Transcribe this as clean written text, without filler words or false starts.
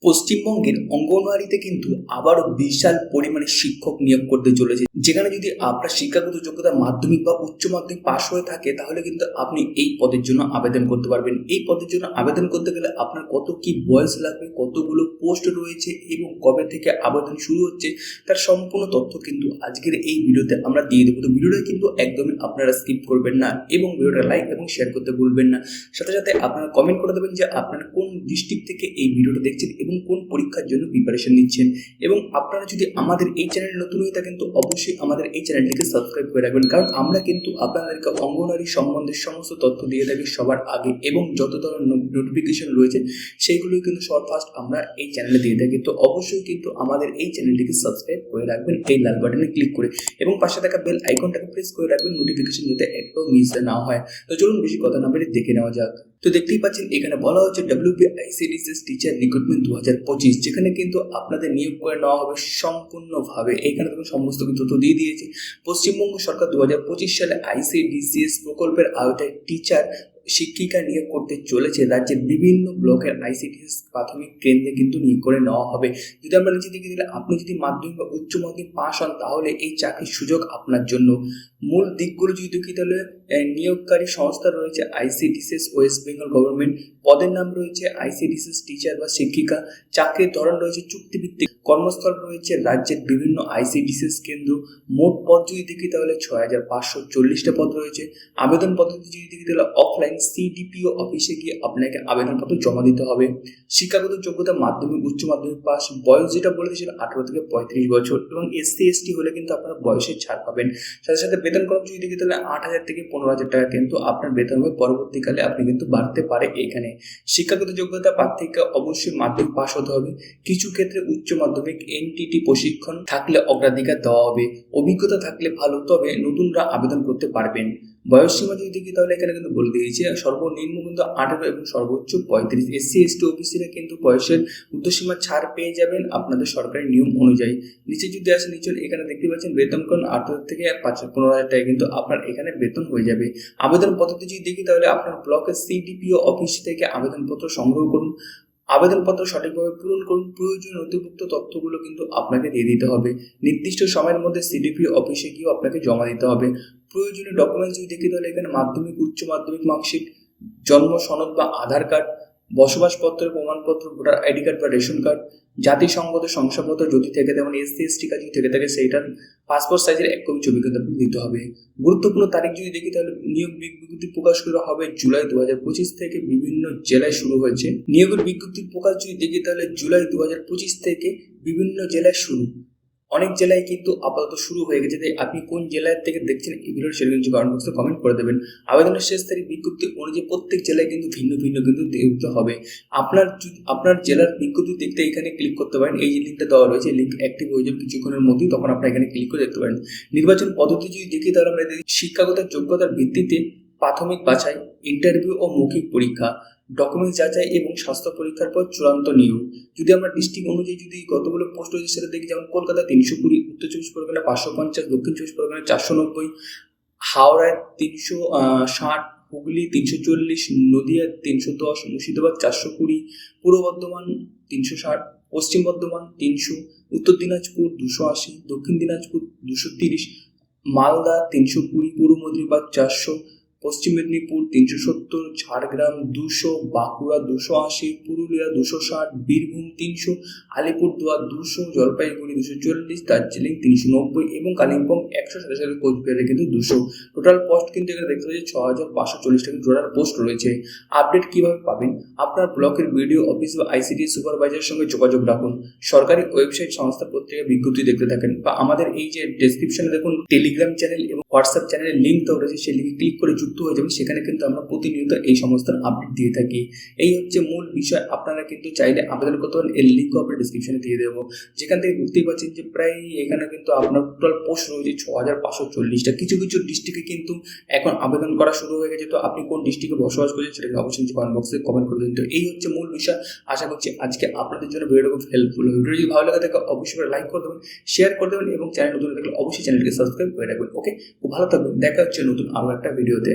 পশ্চিমবঙ্গের অঙ্গনওয়াড়িতে কিন্তু আবারও বিশাল পরিমাণে শিক্ষক নিয়োগ করতে চলেছে, যেখানে যদি আপনার শিক্ষাগত যোগ্যতা মাধ্যমিক বা উচ্চ মাধ্যমিক পাশ হয়ে থাকে তাহলে কিন্তু আপনি এই পদের জন্য আবেদন করতে পারবেন। এই পদের জন্য আবেদন করতে গেলে আপনার কত কি বয়স লাগবে, কতগুলো পোস্ট রয়েছে এবং কবে থেকে আবেদন শুরু হচ্ছে তার সম্পূর্ণ তথ্য কিন্তু আজকের এই ভিডিওতে আমরা দিয়ে দেবো। তো ভিডিওটা কিন্তু একদমই আপনারা স্কিপ করবেন না এবং ভিডিওটা লাইক এবং শেয়ার করতে ভুলবেন না। সাথে সাথে আপনারা কমেন্ট করে দেবেন যে আপনারা কোন ডিস্ট্রিক্ট থেকে এই ভিডিওটা দেখছেন এবং কোন পরীক্ষার জন্য প্রিপারেশন নিচ্ছেন। এবং আপনারা যদি আমাদের এই চ্যানেলে নতুন হয়ে থাকেন তো অবশ্যই আমাদের এই চ্যানেলটিকে সাবস্ক্রাইব করে রাখবেন, কারণ আমরা কিন্তু আপনাদেরকে অঙ্গনওয়াড়ি সম্বন্ধে সমস্ত তথ্য দিয়ে থাকি সবার আগে এবং যত ধরনের নোটিফিকেশন রয়েছে সেইগুলোই কিন্তু সবার ফার্স্ট আমরা এই চ্যানেলে দিয়ে থাকি। তো অবশ্যই কিন্তু আমাদের এই চ্যানেলটিকে সাবস্ক্রাইব করে রাখবেন এই লাল বাটনে ক্লিক করে, এবং পাশে থাকা বেল আইকনটাকে প্রেস করে রাখবেন নোটিফিকেশন যাতে একটাও মিস না হয়। তো চলুন বেশি কথা না বলে দেখে নেওয়া যাক। তো দেখতেই পাচ্ছেন এখানে বলা হচ্ছে WPICDCS টিচার রিক্রুটমেন্ট 2025, যেখানে কিন্তু আপনাদের নিয়োগ করে নেওয়া হবে সম্পূর্ণভাবে। এখানে দেখুন সমস্ত কিছু তথ্য দিয়ে দিয়েছে। পশ্চিমবঙ্গ সরকার 2025 সালে ICDCS প্রকল্পের আওতায় টিচার শিক্ষিকা নিয়োগ করতে চলেছে। রাজ্যের বিভিন্ন ব্লকের ICDCS প্রাথমিক কেন্দ্রে কিন্তু নিয়োগ করে নেওয়া হবে। যদি আমরা নিচে দিকে দিলে আপনি যদি মাধ্যমিক বা উচ্চ মাধ্যমিক পাস হন তাহলে এই চাকরির সুযোগ আপনার জন্য। মূল দিকগুলো যদি দেখি তাহলে নিয়োগকারী সংস্থা রয়েছে ICDCS ওয়েস্ট বেঙ্গল গভর্নমেন্ট, পদের নাম রয়েছে ICDCS টিচার বা শিক্ষিকা, চাকরির ধরন রয়েছে চুক্তিভিত্তিক, কর্মস্থল রয়েছে রাজ্যের বিভিন্ন ICDCS কেন্দ্র। মোট পদ যদি দেখি তাহলে 6540টা পদ রয়েছে। আবেদন পদ্ধতি যদি দেখি তাহলে অফলাইন CDPO অফিসে গিয়ে আপনাকে আবেদনপত্র জমা দিতে হবে। শিক্ষাগত যোগ্যতা মাধ্যমিক উচ্চ মাধ্যমিক পাস, বয়স যেটা বলে দিয়েছিল 18 থেকে 35 বছর, এবং SC/ST হলে কিন্তু আপনারা বয়সের ছাড় পাবেন। সাথে সাথে বেতন কম যদি দেখি তাহলে 8,000 থেকে 15,000 টাকা কিন্তু আপনার বেতন হবে। পরবর্তীকালে আপনি কিন্তু বাড়তে পারে এখানে। শিক্ষাগত যোগ্যতা প্রার্থীকে অবশ্যই মাধ্যমিক পাস হতে হবে। কিছু ক্ষেত্রে উচ্চ মাধ্যমিক NTT প্রশিক্ষণ থাকলে অগ্রাধিকার দেওয়া হবে। অভিজ্ঞতা থাকলে ভালো, তবে নতুনরা আবেদন করতে পারবেন। বয়স সীমা যদি দেখি তাহলে এখানে কিন্তু বলে দিয়েছে সর্বনিম্ন কিন্তু 18 এবং সর্বোচ্চ 35। SC/ST অফিসিরা কিন্তু বয়সের ঊর্ধ্বসীমা ছাড় পেয়ে যাবেন আপনাদের সরকারি নিয়ম অনুযায়ী। নিচে যদি আসে নিচে এখানে দেখতে পাচ্ছেন বেতন কোন 18 থেকে 15,000 টাকা কিন্তু আপনার এখানে বেতন হয়ে যাবে। আবেদন পদ্ধতি যদি দেখি তাহলে আপনার ব্লকের CDPO অফিস থেকে আবেদনপত্র সংগ্রহ করুন, আবেদনপত্র সঠিকভাবে পূরণ করুন, প্রয়োজনীয় নথিভুক্ত তথ্যগুলো কিন্তু আপনাকে দিয়ে দিতে হবে। নির্দিষ্ট সময়ের মধ্যে CDPO অফিসে গিয়েও আপনাকে জমা দিতে হবে। প্রয়োজনীয় ডকুমেন্টস যদি দেখি তাহলে এখানে মাধ্যমিক উচ্চ মাধ্যমিক মার্কশিট, জন্ম সনদ বা আধার কার্ড, বসবাসপত্রের প্রমাণপত্র, ভোটার ID কার্ড বা রেশন কার্ড, জাতিসংগত শংসাপত্র যদি থেকে থাকে, মানে SC/ST কার্ড যদি থেকে থাকে সেইটার পাসপোর্ট সাইজের 1 কপি ছবি কিন্তু দিতে হবে। গুরুত্বপূর্ণ তারিখ যদি দেখি তাহলে নিয়োগ বিজ্ঞপ্তি প্রকাশ করা হবে জুলাই 2025 থেকে বিভিন্ন জেলায় শুরু হয়েছে। নিয়োগের বিজ্ঞপ্তি প্রকাশ যদি দেখি তাহলে জুলাই 2025 থেকে বিভিন্ন জেলায় শুরু। অনেক জেলায় কিন্তু আপাতত শুরু হয়ে গেছে, তাই আপনি কোন জেলার থেকে দেখছেন এই ভিডিওর সেটা কিন্তু কমেন্ট বক্সে কমেন্ট করে দেবেন। আবেদনের শেষ তারিখ বিজ্ঞপ্তি অনুযায়ী প্রত্যেক জেলায় কিন্তু ভিন্ন ভিন্ন কিন্তু দেখতে হবে। আপনার জেলার বিজ্ঞপ্তি দেখতে এখানে ক্লিক করতে পারেন। এই যে লিঙ্কটা দেওয়া রয়েছে, লিঙ্ক অ্যাক্টিভ হয়ে যাবে কিছুক্ষণের মধ্যেই, তখন আপনারা এখানে ক্লিক করে দেখতে পারেন। নির্বাচন পদ্ধতি যদি দেখি তাহলে আমরা শিক্ষাগত যোগ্যতার ভিত্তিতে প্রাথমিক বাছাই, ইন্টারভিউ ও মৌখিক পরীক্ষা, ডকুমেন্টস যাচাই এবং স্বাস্থ্য পরীক্ষার পর চূড়ান্ত নিয়োগ। যদি আমরা ডিস্ট্রিক্ট অনুযায়ী যদি কতগুলো পোস্ট রয়েছে সেটা দেখি, যেমন কলকাতা 320, উত্তর 24 পরগনা 550, দক্ষিণ 24 পরগনা 490, হাওড়ায় 360, হুগলি 340, নদিয়া 310, মুর্শিদাবাদ 420, পূর্ব বর্ধমান 360, পশ্চিম বর্ধমান 300, উত্তর দিনাজপুর 280, দক্ষিণ দিনাজপুর 230, মালদা 320, পূর্ব মেদিনীপুর 400, পশ্চিম মেদিনীপুর 370, ঝাড়গ্রাম 200, বাঁকুড়া 280, পুরুলিয়া 260, বীরভূম 300, আলিপুরদুয়ার 200, জলপাইগুড়ি 240, দার্জিলিং 390 এবং কালিম্পং 100, সাথে সাথে কোচবিহারে কিন্তু 200। টোটাল পোস্ট কিন্তু এখানে দেখতে পাচ্ছি 6,540 টাকা টোটাল পোস্ট রয়েছে। আপডেট কিভাবে পাবেন? আপনার ব্লকের BDO অফিস বা ICD সুপারভাইজারের সঙ্গে যোগাযোগ রাখুন। সরকারি ওয়েবসাইট সংস্থা পত্রিকা বিজ্ঞপ্তি দেখতে থাকেন, বা আমাদের এই যে ডেসক্রিপশনে দেখুন টেলিগ্রাম চ্যানেল এবং হোয়াটসঅ্যাপ চ্যানেলের লিঙ্ক দেওয়া রয়েছে, সেই লিঙ্কে ক্লিক করে যুক্ত হয়ে যাবেন। সেখানে কিন্তু আমরা প্রতিনিয়ত এই সমস্ত আপডেট দিয়ে থাকি। এই হচ্ছে মূল বিষয়। আপনারা কিন্তু চাইলে আবেদন করতে পারেন, এর লিঙ্কও আপনার ডিসক্রিপশনে দিয়ে দেবো। যেখান থেকে বুঝতেই পারছেন যে প্রায় এখানে কিন্তু আপনার টোটাল পোস্ট রয়েছে 6,540টা। কিছু কিছু ডিস্ট্রিক্টে কিন্তু এখন আবেদন করা শুরু হয়ে গেছে। তো আপনি কোন ডিস্ট্রিক্টে বসবাস করছেন সেটাকে অবশ্যই কমেন্ট বক্সে কমেন্ট করে দিন। তো এই হচ্ছে মূল বিষয়। আশা করছি আজকে আপনাদের জন্য ভিডিওটা খুব হেল্পফুল হবে। ভিডিও যদি ভালো লাগে থাকে অবশ্যই লাইক করে দেবেন, শেয়ার করে দেবেন এবং চ্যানেল নতুন থাকলে অবশ্যই চ্যানেলকে সাবস্ক্রাইব করে রাখবেন। ওকে, খুব ভালো থাকবেন। দেখা হচ্ছে নতুন আরও একটা ভিডিওতে।